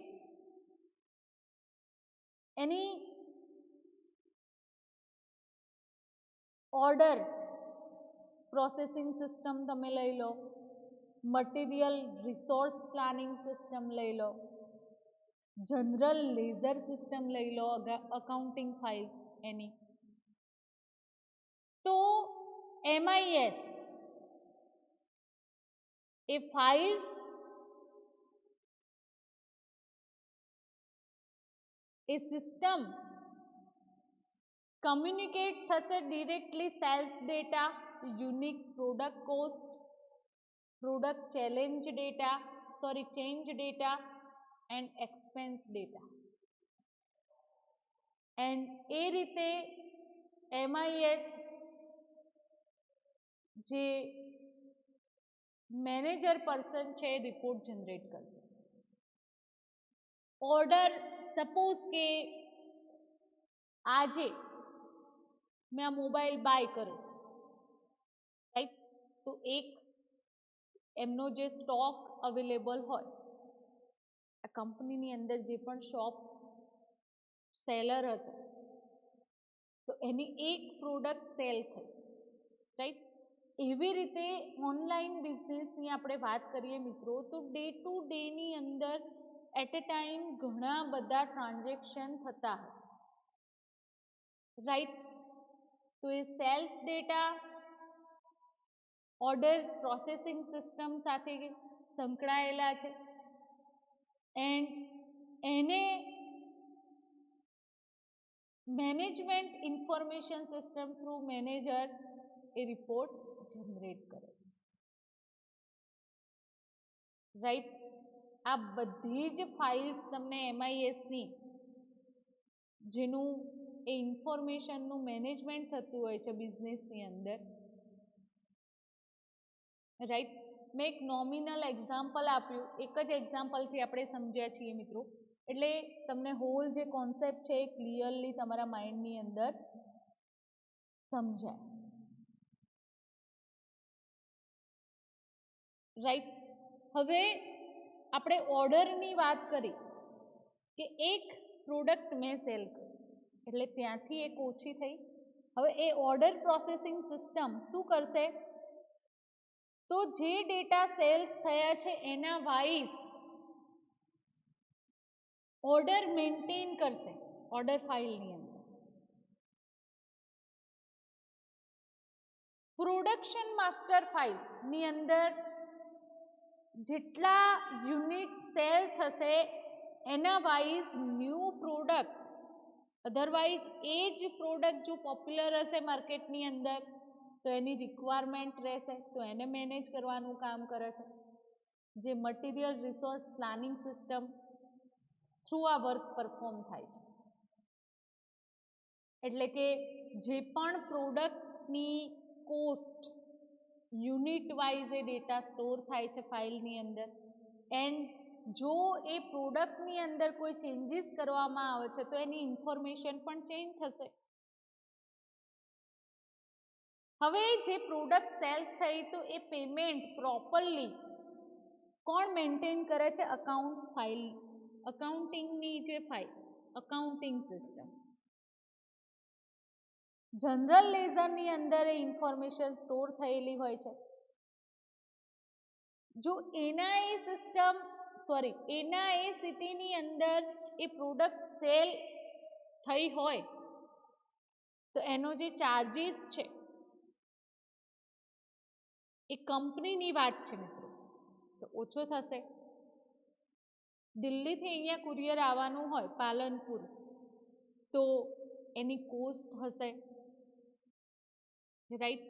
Speaker 1: એની ઓર્ડર પ્રોસેસિંગ સિસ્ટમ તમે લઈ લો, મટીરિયલ રિસોર્સ પ્લાનિંગ સિસ્ટમ લઈ લો, જનરલ લેઝર સિસ્ટમ લઈ લો, અકાઉન્ટિંગ ફાઇલ એની. તો MIS એ ફાઇલ્સ એ સિસ્ટમ કમ્યુનિકેટ થશે directly sales data, unique product cost, product change data and expense data. And એ રીતે MIS જે મેનેજર પર્સન છે એ રિપોર્ટ જનરેટ કરશે. ઓર્ડર, સપોઝ કે આજે મેં આ મોબાઈલ બાય કર્યો, રાઈટ. તો એક એમનો જે સ્ટોક અવેલેબલ હોય, આ કંપનીની અંદર જે પણ શોપ સેલર હશે, તો એની એક પ્રોડક્ટ સેલ થઈ, રાઈટ. એવી રીતે ઓનલાઈન બિઝનેસની આપણે વાત કરીએ મિત્રો, તો ડે ટુ ડેની અંદર એટ અ ટાઈમ ઘણા બધા ટ્રાન્ઝેક્શન થતા હશે, રાઈટ? તો એ sales data order processing system સાથે સંકળાયેલા છે એન્ડ એને management information system through manager એ રિપોર્ટ જનરેટ કરે, રાઈટ? આ બધી જ ફાઇલ્સ તમને MISની જેનું એ ઇન્ફોર્મેશનનું મેનેજમેન્ટ થતું હોય છે બિઝનેસની અંદર, રાઈટ? મેં એક નોમિનલ એક્ઝામ્પલ આપ્યું, એક જ એક્ઝામ્પલથી આપણે સમજ્યા છીએ મિત્રો, એટલે તમને હોલ જે કોન્સેપ્ટ છે એ ક્લિયરલી તમારા માઇન્ડની અંદર સમજાય, રાઈટ? હવે આપણે ઓર્ડરની વાત કરી કે એક પ્રોડક્ટ મેં સેલ કરી એટલે ત્યાંથી એક ઓછી થઈ. હવે એ ઓર્ડર પ્રોસેસિંગ સિસ્ટમ શું કરશે? તો જે ડેટા સેલ્સ થયા છે એના વાઇઝ ઓર્ડર મેન્ટેન કરશે ઓર્ડર ફાઇલની અંદર. પ્રોડક્શન માસ્ટર ફાઇલની અંદર જેટલા યુનિટ સેલ થશે એના વાઇઝ ન્યૂ પ્રોડક્ટ, અધરવાઇઝ એ જ પ્રોડક્ટ જો પોપ્યુલર હશે માર્કેટની અંદર તો એની રિક્વાયરમેન્ટ રહેશે, તો એને મેનેજ કરવાનું કામ કરે છે. જે material resource planning system through આ વર્ક પરફોર્મ થાય છે. એટલે કે જે પણ પ્રોડક્ટની કોસ્ટ યુનિટ વાઇઝ એ ડેટા સ્ટોર થાય છે ફાઇલની અંદર, એન્ડ જો એ પ્રોડક્ટની અંદર કોઈ ચેન્જીસ કરવામાં આવે છે તો એની ઇન્ફોર્મેશન પણ ચેન્જ થશે. હવે જે પ્રોડક્ટ સેલ્સ થઈ તો એ પેમેન્ટ પ્રોપરલી કોણ મેન્ટેન કરે છે? અકાઉન્ટ ફાઇલ, અકાઉન્ટિંગની જે ફાઇલ, અકાઉન્ટિંગ સિસ્ટમ. જનરલ લેઝરની અંદર એ ઇન્ફોર્મેશન સ્ટોર થયેલી હોય છે. જો એના સિસ્ટમ એના સિટીની અંદર એ પ્રોડક્ટ સેલ થઈ હોય તો એનો જે ચાર્જીસ છે એ કંપનીની વાત છે મિત્રો તો ઓછો થશે. દિલ્હીથી અહીંયા કુરિયર આવવાનું હોય પાલનપુર તો એની કોસ્ટ હશે, રાઈટ?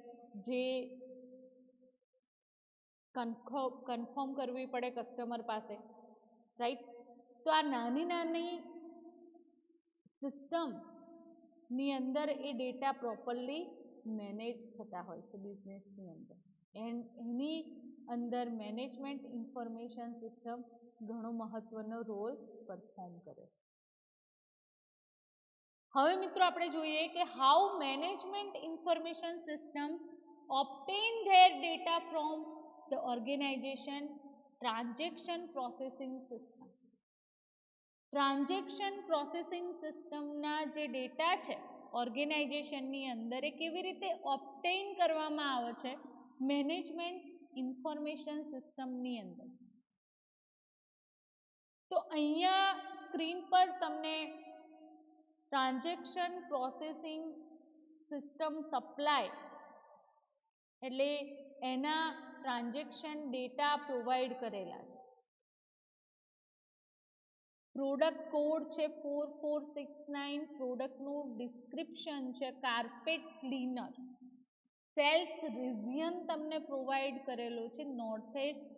Speaker 1: જે કન્ફર્મ કરવી પડે કસ્ટમર પાસે, રાઈટ? તો આ નાની નાની સિસ્ટમની અંદર એ ડેટા પ્રોપરલી મેનેજ થતા હોય છે બિઝનેસની અંદર, એન્ડ એની અંદર મેનેજમેન્ટ ઇન્ફોર્મેશન સિસ્ટમ ઘણો મહત્વનો રોલ પરફોર્મ કરે છે. હવે મિત્રો આપણે જોઈએ કે how management information system obtain their data from the organization transaction processing system. Transaction processing સિસ્ટમના જે ડેટા છે ઓર્ગેનાઇઝેશનની અંદર એ કેવી રીતે ઓબ્ટેઇન કરવામાં આવે છે મેનેજમેન્ટ ઇન્ફોર્મેશન સિસ્ટમની અંદર. તો અહીંયા સ્ક્રીન પર તમને ટ્રાન્ઝેક્શન પ્રોસેસિંગ સિસ્ટમ સપ્લાય એટલે એના ટ્રાન્ઝેક્શન ડેટા પ્રોવાઈડ કરેલા છે. પ્રોડક્ટ કોડ છે 4469, પ્રોડક્ટનું ડિસ્ક્રિપ્શન છે કાર્પેટ ક્લીનર, સેલ્સ રિજિયન તમને પ્રોવાઈડ કરેલો છે નોર્થ ઇસ્ટ,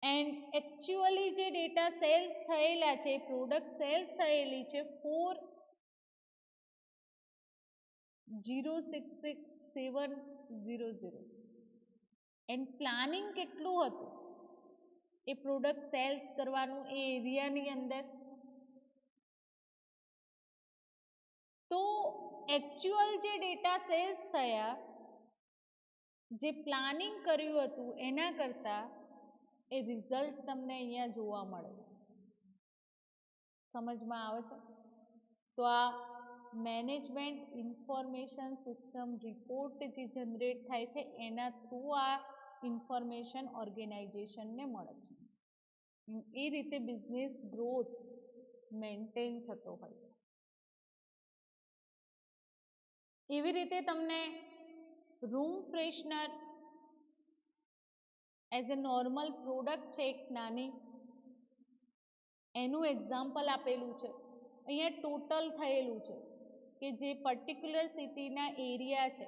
Speaker 1: એન્ડ એકચ્યુઅલી જે ડેટા સેલ્સ થયેલા છે પ્રોડક્ટ સેલ્સ થયેલી છે 4066,700 એન્ડ પ્લાનિંગ કેટલું હતું એ પ્રોડક્ટ સેલ્સ કરવાનું એ એરિયાની અંદર. તો એકચ્યુઅલ જે ડેટા સેલ્સ થયા જે પ્લાનિંગ કર્યું હતું એના કરતાં એ રિઝલ્ટ તમને અહીંયા જોવા મળે છે. સમજમાં આવે છે? તો આ મેનેજમેન્ટ ઇન્ફોર્મેશન સિસ્ટમ રિપોર્ટ જે જનરેટ થાય છે એના થ્રુ આ ઇન્ફોર્મેશન ઓર્ગેનાઇઝેશનને મળે છે. એ રીતે બિઝનેસ ગ્રોથ મેન્ટેન થતો હોય છે. એવી રીતે તમને room freshener as a normal product છે એક નાની, એનું એક્ઝામ્પલ આપેલું છે. અહીંયા ટોટલ થયેલું છે કે જે પર્ટિક્યુલર સિટીના એરિયા છે,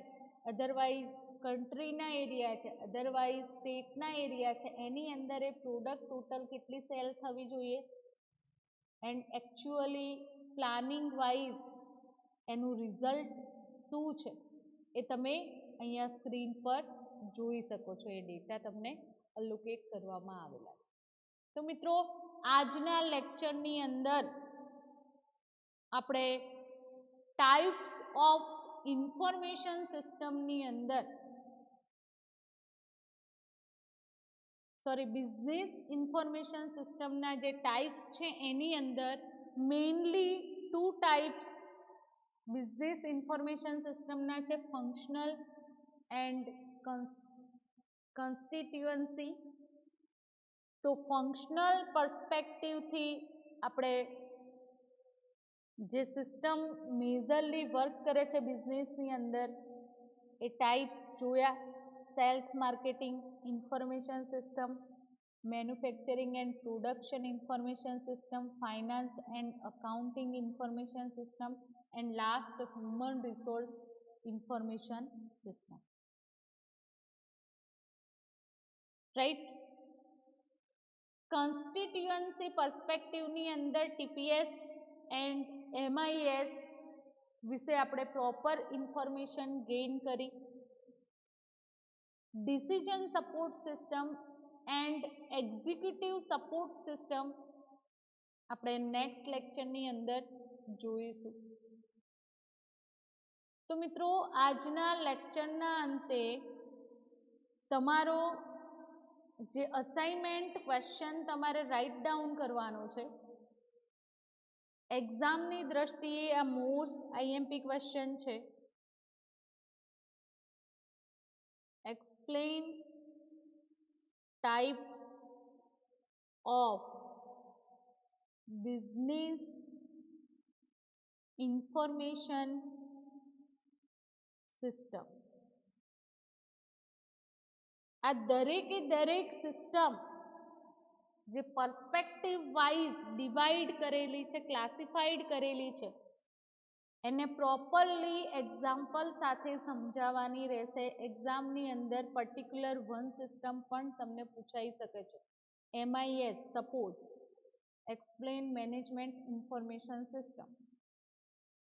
Speaker 1: અધરવાઇઝ કન્ટ્રીના એરિયા છે, અધરવાઇઝ સ્ટેટના એરિયા છે, એની અંદર એ પ્રોડક્ટ ટોટલ કેટલી સેલ થવી જોઈએ એન્ડ એકચ્યુઅલી પ્લાનિંગ વાઇઝ એનું રિઝલ્ટ શું છે એ તમે અહીંયા સ્ક્રીન પર જોઈ શકો છો. એ ડેટા તમને અલોકેટ કરવામાં આવેલા છે. તો મિત્રો આજના લેક્ચરની અંદર આપણે ટાઈપ્સ ઓફ ઇન્ફોર્મેશન સિસ્ટમની અંદર બિઝનેસ ઇન્ફોર્મેશન સિસ્ટમના જે ટાઈપ્સ છે એની અંદર મેઇનલી 2 ટાઈપ્સ બિઝનેસ ઇન્ફોર્મેશન સિસ્ટમના છે, ફંક્શનલ એન્ડ કન્સ્ટિટ્યુઅન્સી. તો ફંક્શનલ પર્સપેક્ટિવથી આપણે જે સિસ્ટમ મેજરલી વર્ક કરે છે બિઝનેસની અંદર એ ટાઈપ્સ જોયા. Sales marketing information system, manufacturing and production information system, finance and accounting information system and last human resource information system. Right. Constituency પર્સપેક્ટિવની અંદર ટીપીએસ એન્ડ MIS વિશે આપણે પ્રોપર ઇન્ફોર્મેશન ગેઇન કરી. Decision support system and executive support system આપણે next લેક્ચરની અંદર જોઈશું. તો મિત્રો આજના લેક્ચરના અંતે તમારો જે અસાઇનમેન્ટ ક્વેશ્ચન તમારે રાઇટ ડાઉન કરવાનો છે, એક્ઝામની દ્રષ્ટિએ આ મોસ્ટ IMP ક્વેશ્ચન છે. Explain types of business information system. આ દરેકે દરેક સિસ્ટમ જે પર્સપેક્ટિવ વાઇઝ ડિવાઈડ કરેલી છે, ક્લાસિફાઈડ કરેલી છે, એને પ્રોપરલી એક્ઝામ્પલ સાથે સમજાવવાની રહેશે. એક્ઝામની અંદર પર્ટિક્યુલર વન સિસ્ટમ પણ તમને પૂછાઈ શકે છે. MIS suppose explain management information system,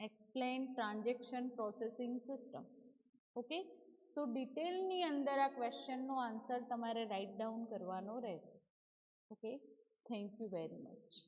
Speaker 1: explain transaction processing system. Okay. So ડિટેલની અંદર આ ક્વેશ્ચનનો આન્સર તમારે રાઇટ ડાઉન કરવાનો રહેશે. Okay. Thank you very much.